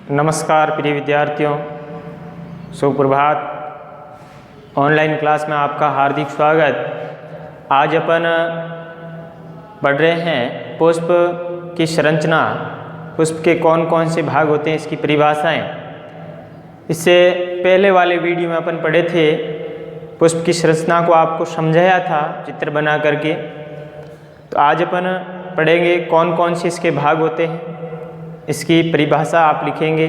नमस्कार प्रिय विद्यार्थियों, सुप्रभात। ऑनलाइन क्लास में आपका हार्दिक स्वागत। आज अपन पढ़ रहे हैं पुष्प की संरचना, पुष्प के कौन कौन से भाग होते हैं, इसकी परिभाषाएं। इससे पहले वाले वीडियो में अपन पढ़े थे, पुष्प की संरचना को आपको समझाया था चित्र बना करके। तो आज अपन पढ़ेंगे कौन कौन से इसके भाग होते हैं, इसकी परिभाषा आप लिखेंगे।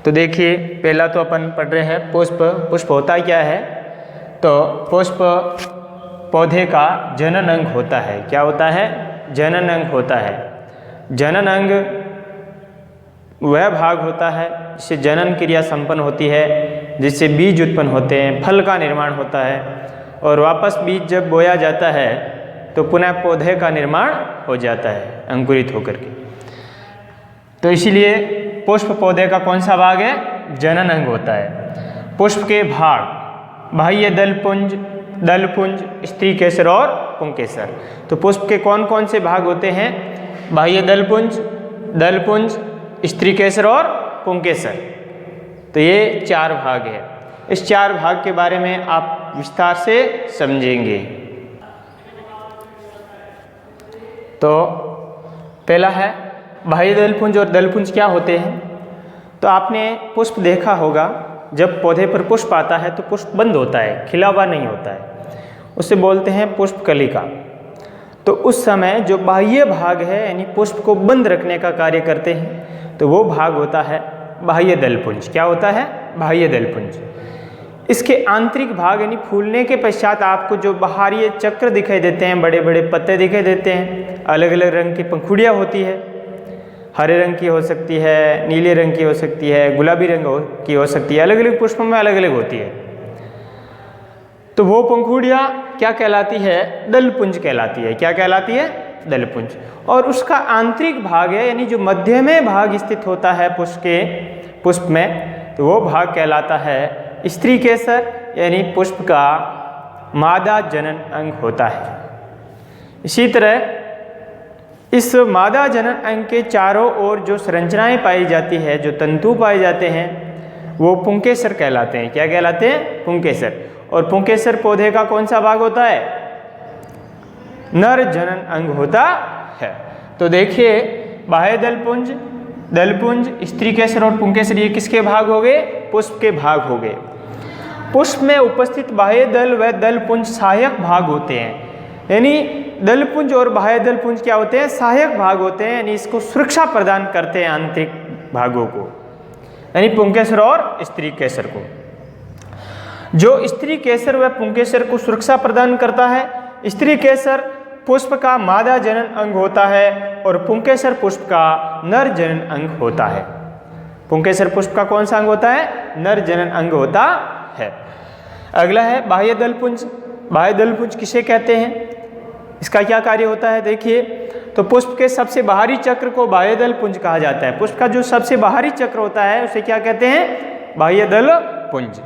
तो देखिए, पहला तो अपन पढ़ रहे हैं पुष्प। पुष्प होता क्या है? तो पुष्प पौधे का जनन अंग होता है। क्या होता है? जनन अंग होता है। जनन अंग वह भाग होता है जिससे जनन क्रिया संपन्न होती है, जिससे बीज उत्पन्न होते हैं, फल का निर्माण होता है और वापस बीज जब बोया जाता है तो पुनः पौधे का निर्माण हो जाता है अंकुरित होकर के। तो इसीलिए पुष्प पौधे का कौन सा भाग है? जनन अंग होता है। पुष्प के भाग: बाह्य दलपुंज, दलपुंज, स्त्री केसर और पुंकेसर। तो पुष्प के कौन कौन से भाग होते हैं? बाह्य दलपुंज, दलपुंज, स्त्री केसर और पुंकेसर। तो ये चार भाग है। इस चार भाग के बारे में आप विस्तार से समझेंगे। तो पहला है बाह्य दलपुंज और दलपुंज क्या होते हैं? तो आपने पुष्प देखा होगा, जब पौधे पर पुष्प आता है तो पुष्प बंद होता है, खिला हुआ नहीं होता है, उसे बोलते हैं पुष्प कलिका। तो उस समय जो बाह्य भाग है यानी पुष्प को बंद रखने का कार्य करते हैं, तो वो भाग होता है बाह्य दलपुंज। क्या होता है? बाह्य दलपुंज। इसके आंतरिक भाग यानी फूलने के पश्चात आपको जो बाहरी चक्र दिखाई देते हैं, बड़े बड़े पत्ते दिखाई देते हैं, अलग अलग रंग की पंखुड़ियाँ होती है, हरे रंग की हो सकती है, नीले रंग की हो सकती है, गुलाबी रंग की हो सकती है, अलग अलग पुष्पों में अलग अलग होती है। तो वो पंखुड़ियाँ क्या कहलाती है? दलपुंज कहलाती है। क्या कहलाती है? दलपुंज। और उसका आंतरिक भाग है यानी जो मध्य में भाग स्थित होता है पुष्प में, तो वो भाग कहलाता है स्त्री केसर, यानी पुष्प का मादा जनन अंग होता है। इसी तरह इस मादा जनन अंग के चारों ओर जो संरचनाएं पाई जाती है, जो तंतु पाए जाते हैं, वो पुंकेसर कहलाते हैं। क्या कहलाते हैं? पुंकेसर। और पुंकेसर पौधे का कौन सा भाग होता है? नर जनन अंग होता है। तो देखिए, बाह्य दलपुंज, दलपुंज, स्त्री केसर और पुंकेसर, ये किसके भाग हो गए? पुष्प के भाग हो गए। पुष्प में उपस्थित बाह्य दल व दलपुंज सहायक भाग होते हैं। यानी दलपुंज और बाह्य दलपुंज क्या होते हैं? सहायक भाग होते हैं, यानी इसको सुरक्षा प्रदान करते हैं आंतरिक भागों को, यानी पुंकेसर और स्त्री केसर को। जो स्त्री केसर व पुंकेसर को सुरक्षा प्रदान करता है, स्त्री केसर पुष्प का मादा जनन अंग होता है और पुंकेसर पुष्प का नर जनन अंग होता है। पुंकेसर पुष्प का कौन सा अंग होता है? नर जनन अंग होता है। अगला है बाह्य दलपुंज। बाह्य दलपुंज किसे कहते हैं? इसका क्या कार्य होता है? देखिए, तो पुष्प के सबसे बाहरी चक्र को बाह्य दलपुंज कहा जाता है। पुष्प का जो सबसे बाहरी चक्र होता है उसे क्या कहते हैं? बाह्य दलपुंज।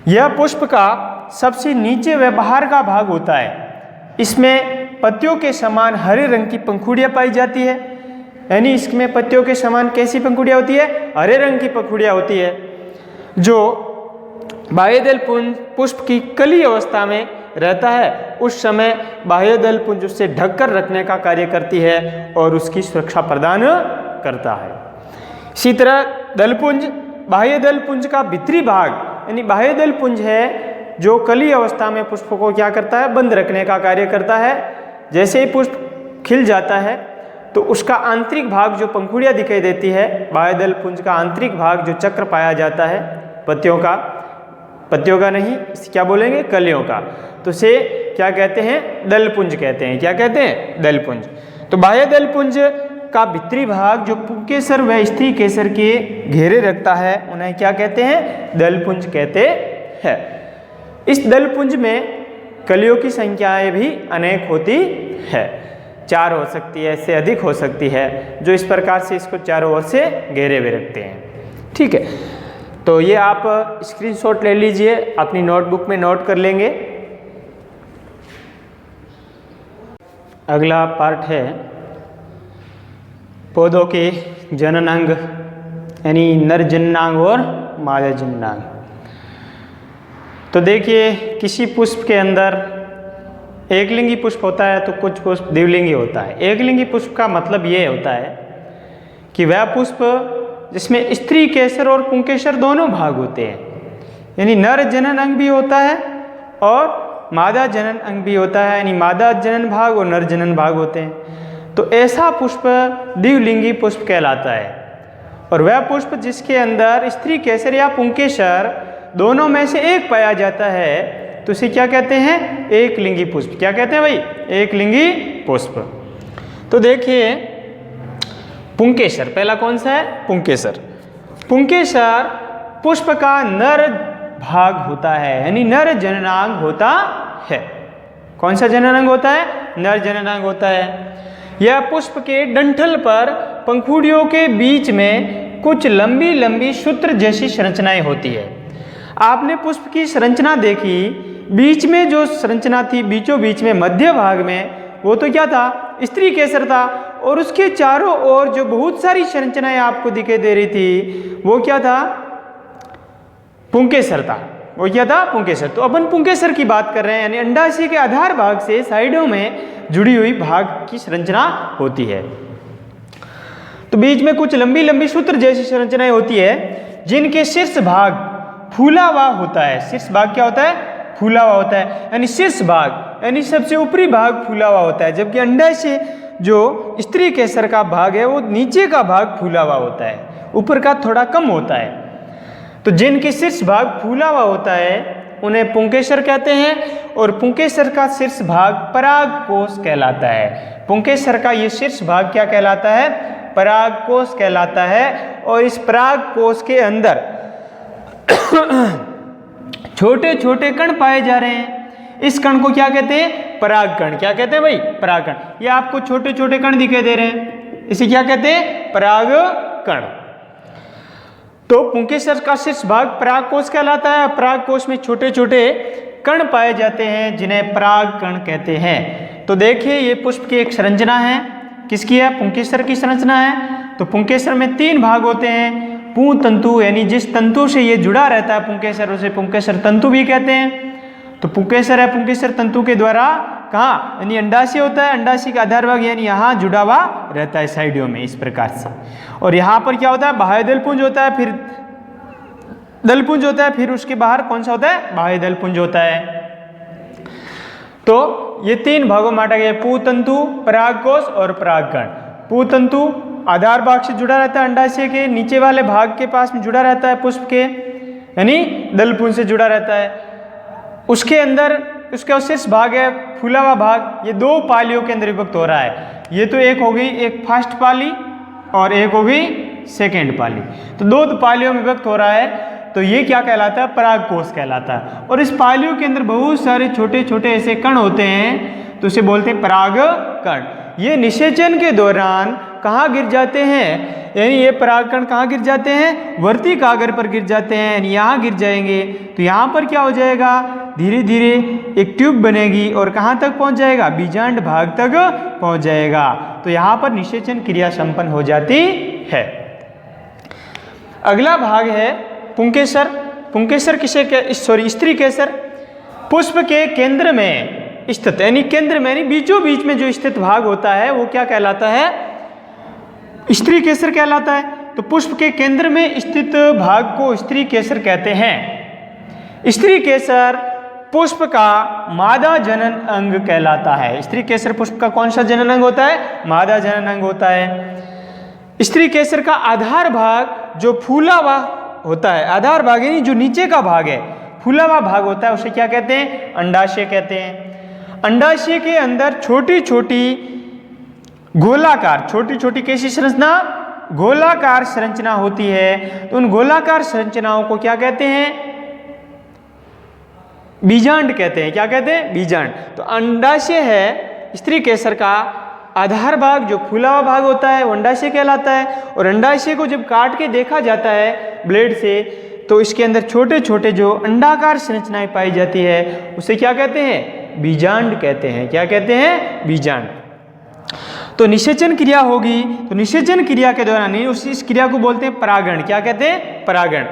यह पुष्प का सबसे नीचे व बाहर का भाग होता है। इसमें पत्तियों के समान हरे रंग की पंखुड़ियाँ पाई जाती है, यानी इसमें पत्तियों के समान कैसी पंखुड़ियाँ होती है? हरे रंग की पंखुड़ियाँ होती है। जो बाह्य दलपुंज पुष्प की कली अवस्था में रहता है, उस समय बाह्य दलपुंज उससे ढककर रखने का कार्य करती है और उसकी सुरक्षा प्रदान करता है। इसी तरह दलपुंज, बाह्य दलपुंज का भीतरी भाग यानी बाह्य दलपुंज है जो कली अवस्था में पुष्प को क्या करता है? बंद रखने का कार्य करता है। जैसे ही पुष्प खिल जाता है तो उसका आंतरिक भाग जो पंखुड़ियाँ दिखाई देती है, बाह्य दलपुंज का आंतरिक भाग जो चक्र पाया जाता है पत्तियों का नहीं, क्या बोलेंगे? कलियों का, तो से क्या कहते हैं? दलपुंज कहते हैं। क्या कहते हैं? दलपुंज। तो बाह्य दलपुंज का भीतरी भाग जो पुंकेसर व स्त्री केसर के घेरे रखता है, उन्हें क्या कहते हैं? दलपुंज कहते हैं। इस दलपुंज में कलियों की संख्याएं भी अनेक होती है, 4 हो सकती है, इससे अधिक हो सकती है, जो इस प्रकार से इसको चारों ओर से घेरे हुए रखते हैं। ठीक है, तो ये आप स्क्रीनशॉट ले लीजिए, अपनी नोटबुक में नोट कर लेंगे। अगला पार्ट है पौधों के जनन अंग। यानी नर जननांग और मादा जननांग। तो देखिए किसी पुष्प के अंदर एकलिंगी पुष्प होता है तो कुछ पुष्प द्विलिंगी होता है। एकलिंगी पुष्प का मतलब ये होता है कि वह पुष्प जिसमें स्त्री केसर और पुंकेसर दोनों भाग होते हैं, यानी नर जनन अंग भी होता है और मादा जनन अंग भी होता है, यानी मादा जनन भाग और नर जनन भाग होते हैं। तो ऐसा पुष्प द्विलिंगी पुष्प कहलाता है। और वह पुष्प जिसके अंदर स्त्री केसर या पुंकेसर दोनों में से एक पाया जाता है तो उसे क्या कहते हैं? एकलिंगी पुष्प। क्या कहते हैं भाई? एकलिंगी पुष्प। तो देखिए पुंकेसर, पहला कौन सा है? पुंकेसर। पुंकेसर पुष्प का नर भाग होता है, यानी नर जननांग होता है। कौन सा जननांग होता है? नर जननांग होता है। यह पुष्प के डंठल पर पंखुड़ियों के बीच में कुछ लंबी लंबी सूत्र जैसी संरचनाएं होती है। आपने पुष्प की संरचना देखी, बीच में जो संरचना थी, बीचों बीच में मध्य भाग में, वो तो क्या था? स्त्री केसर था। और उसके चारों ओर जो बहुत सारी संरचनाएं आपको दिखाई दे रही थी वो क्या था? पुंकेसर था। वो क्या था? पुंकेसर। तो अपन पुंकेसर की बात कर रहे हैं, यानी अंडाशय के आधार भाग से साइडों में जुड़ी हुई भाग की संरचना होती है। तो बीच में कुछ लंबी लंबी सूत्र जैसी संरचनाएं होती है जिनके शीर्ष भाग फूला हुआ होता है। शीर्ष भाग क्या होता है? फूला हुआ होता है, यानी शीर्ष भाग यानी सबसे ऊपरी भाग फूला हुआ होता है, जबकि अंडाशय जो स्त्री केसर का भाग है वो नीचे का भाग फूला हुआ होता है, ऊपर का थोड़ा कम होता है। तो जिनके शीर्ष भाग फूला हुआ होता है उन्हें पुंकेसर कहते हैं। और पुंकेसर का शीर्ष भाग परागकोश कहलाता है। पुंकेसर का ये शीर्ष भाग क्या कहलाता है? परागकोश कहलाता है। और इस परागकोश के अंदर छोटे छोटे कण पाए जा रहे हैं। इस कण को क्या कहते हैं? परागकण। क्या कहते हैं भाई? परागकण। ये आपको छोटे छोटे कण दिखाई दे रहे हैं, इसे क्या कहते हैं? परागकण। तो पुंकेसर का शीर्ष भाग परागकोश कहलाता है। परागकोश में छोटे छोटे कण पाए जाते हैं जिन्हें परागकण कहते हैं। तो देखिए ये पुष्प की एक संरचना है। किसकी है? पुंकेसर की संरचना है। तो पुंकेसर में 3 भाग होते हैं। पू तंतु, यानी जिस तंतु से ये जुड़ा रहता है पुंकेसर, उसे पुंकेसर तंतु भी कहते हैं। तो पुंकेसर है, पुंकेसर तंतु के द्वारा कहाँ? यानी अंडाशय होता है, अंडाशय का आधार भाग यानी यहाँ जुड़ा हुआ रहता है साइडों में इस प्रकार से। और यहाँ पर क्या होता है? बाह्य दलपुंज होता है, फिर दलपुंज होता है, फिर उसके बाहर कौन सा होता है? बाह्य दलपुंज होता है। तो ये 3 भागों में बांटा गया, पूतंतु, परागकोश और परागकण। पूतंतु आधार भाग से जुड़ा रहता है, अंडाशय के नीचे वाले भाग के पास में जुड़ा रहता है पुष्प के, यानी दलपुंज से जुड़ा रहता है। उसके अंदर उसका शीर्ष भाग है फूला हुआ भाग, ये 2 पालियों के अंदर विभक्त हो रहा है। ये तो एक हो गई, एक फर्स्ट पाली और एक हो गई सेकेंड पाली। तो 2 पालियों में विभक्त हो रहा है। तो ये क्या कहलाता है? परागकोश कहलाता है। और इस पालियों के अंदर बहुत सारे छोटे छोटे ऐसे कण होते हैं, तो इसे बोलते हैं परागकण। ये निषेचन के दौरान कहाँ गिर जाते हैं? यानी ये परागकण कहाँ गिर जाते हैं? वर्ती कागर पर गिर जाते हैं, यानी यहाँ गिर जाएंगे। तो यहाँ पर क्या हो जाएगा? धीरे धीरे एक ट्यूब बनेगी और कहाँ तक पहुँच जाएगा? बीजांड भाग तक पहुँच जाएगा। तो यहाँ पर निषेचन क्रिया संपन्न हो जाती है। अगला भाग है पुंकेसर। पुंकेसर किसे स्त्री केसर पुष्प के केंद्र में स्थित, यानी केंद्र में यानी बीचों बीच में जो स्थित भाग होता है वो क्या कहलाता है? स्त्री केसर कहलाता है। तो पुष्प के केंद्र में स्थित भाग को स्त्री केसर कहते हैं। स्त्री केसर पुष्प का मादा जनन अंग कहलाता है। स्त्री केसर पुष्प का कौन सा जनन अंग होता है? मादा जनन अंग होता है। स्त्री केसर का आधार भाग जो फूला हुआ होता है, आधार भाग यानी जो नीचे का भाग है, फूला हुआ भाग होता है, उसे क्या कहते हैं? अंडाशय कहते हैं। अंडाशय के अंदर छोटी छोटी गोलाकार, छोटी छोटी कैसी संरचना? गोलाकार संरचना होती है। तो उन गोलाकार संरचनाओं को क्या कहते हैं? बीजांड कहते हैं। क्या कहते हैं? बीजांड। तो अंडाशय है स्त्री केसर का आधार भाग, जो फूला हुआ भाग होता है वो अंडाशय कहलाता है। और अंडाशय को जब काट के देखा जाता है ब्लेड से, तो इसके अंदर छोटे छोटे जो अंडाकार संरचनाएं पाई जाती है उसे क्या कहते हैं? बीजांड कहते हैं। क्या कहते हैं? बीजांड। तो निषेचन क्रिया होगी, तो निषेचन क्रिया के दौरान इस क्रिया को बोलते हैं परागण। क्या कहते हैं? परागण।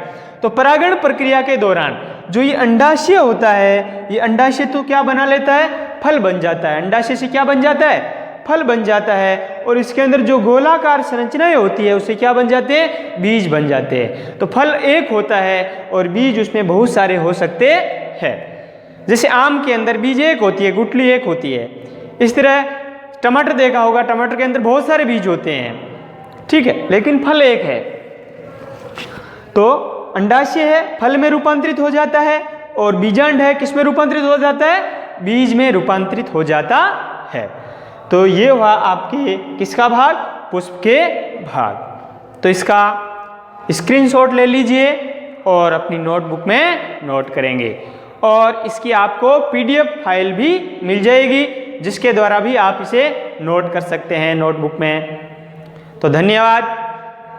तो परागण प्रक्रिया के दौरान जो ये अंडाशय होता है, ये अंडाशय तो क्या बना लेता है? फल बन जाता है। अंडाशय से क्या बन जाता है? फल बन जाता है। और इसके अंदर जो गोलाकार संरचनाएं होती है उससे क्या बन जाते हैं? बीज बन जाते हैं। तो फल एक होता है और बीज उसमें बहुत सारे हो सकते हैं। जैसे आम के अंदर बीज एक होती है, गुठली एक होती है। इस तरह टमाटर देखा होगा, टमाटर के अंदर बहुत सारे बीज होते हैं, ठीक है, लेकिन फल एक है। तो अंडाशय है, फल में रूपांतरित हो जाता है, और बीजांड है, किस में रूपांतरित हो जाता है? बीज में रूपांतरित हो जाता है। तो ये हुआ आपके किसका भाग? पुष्प के भाग। तो इसका स्क्रीनशॉट ले लीजिए और अपनी नोटबुक में नोट करेंगे, और इसकी आपको PDF फाइल भी मिल जाएगी, जिसके द्वारा भी आप इसे नोट कर सकते हैं नोटबुक में। तो धन्यवाद।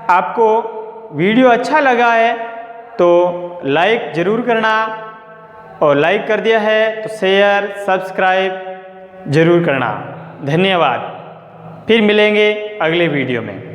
आपको वीडियो अच्छा लगा है तो लाइक ज़रूर करना, और लाइक कर दिया है तो शेयर सब्सक्राइब ज़रूर करना। धन्यवाद। फिर मिलेंगे अगले वीडियो में।